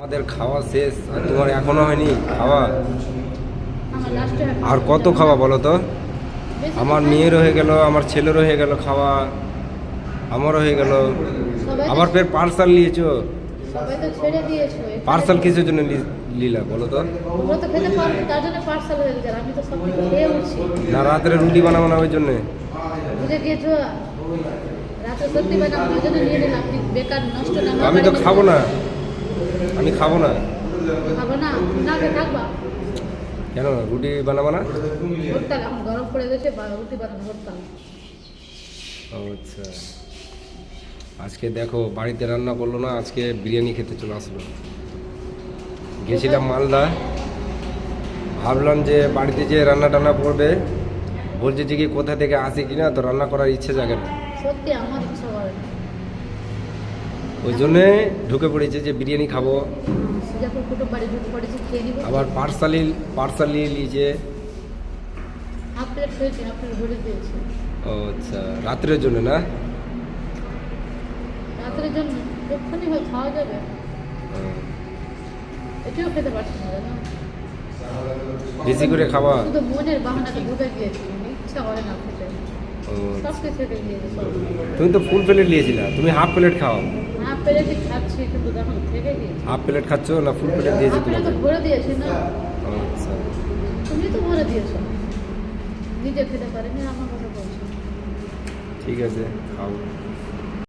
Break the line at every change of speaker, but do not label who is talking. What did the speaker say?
আমাদের খাওয়া শেষ আর তোমার এখনো হয়নি খাওয়া? আর কত খাওয়া বলো তো? আমার মেয়েরও হয়ে গেল, আমার ছেলেরও হয়ে গেল খাওয়া, আমারও হয়ে গেল। আবার ফের পার্সাল নিয়েছো? পার্সাল কিসের জন্য লিলা বলো তো? না রাত্রে রুটি বানাবো না ওই জন্যে? আমি তো খাবো না, আমি খাবো না। কেন রুটি বানাবো না? আচ্ছা, আজকে দেখো বাড়িতে রান্না করলো না, আজকে বিরিয়ানি খেতে চলে আসলো। গেছিলাম মালদা, ভাবলাম যে বাড়িতে যে রান্না টান্না করবে, বলছে যে কি কোথা থেকে আসে কিনা, তো রান্না করার ইচ্ছে জাগে না।
সত্যি আমার ইচ্ছা করে না।
ওই জন্যে ঢুকে পড়েছে যে বিরিয়ানি খাবো। আবার পার্সাল নিয়ে নিয়েছে। ও আচ্ছা, রাত্রের জন্য না?
রাত্রের জন্য যখনই হয় খাওয়া যাবে। এটাও খেতে পারছি না, জানো?
বেশি করে খাওয়া
শুধু মনের বাহানাটা ঢুকে গিয়েছে, ইচ্ছা করে না খেতে। সব কিছু খেতে গিয়েছে।
তুমি তো ফুল প্লেট নিয়েছিলা, তুমি হাফ প্লেট খাও।
হাফ প্লেটই খাচ্ছি, কিন্তু দেখো থেকে গিয়েছে।
হাফ প্লেট খাচ্ছো না ফুল প্লেট দিয়েছে তোমাকে?
তো ভরে দিয়েছি না।
আচ্ছা,
তুমি তো ভরে দিয়েছো, নিজে খেতে পারেনি, আমার কথা বলছো।
ঠিক আছে খাও।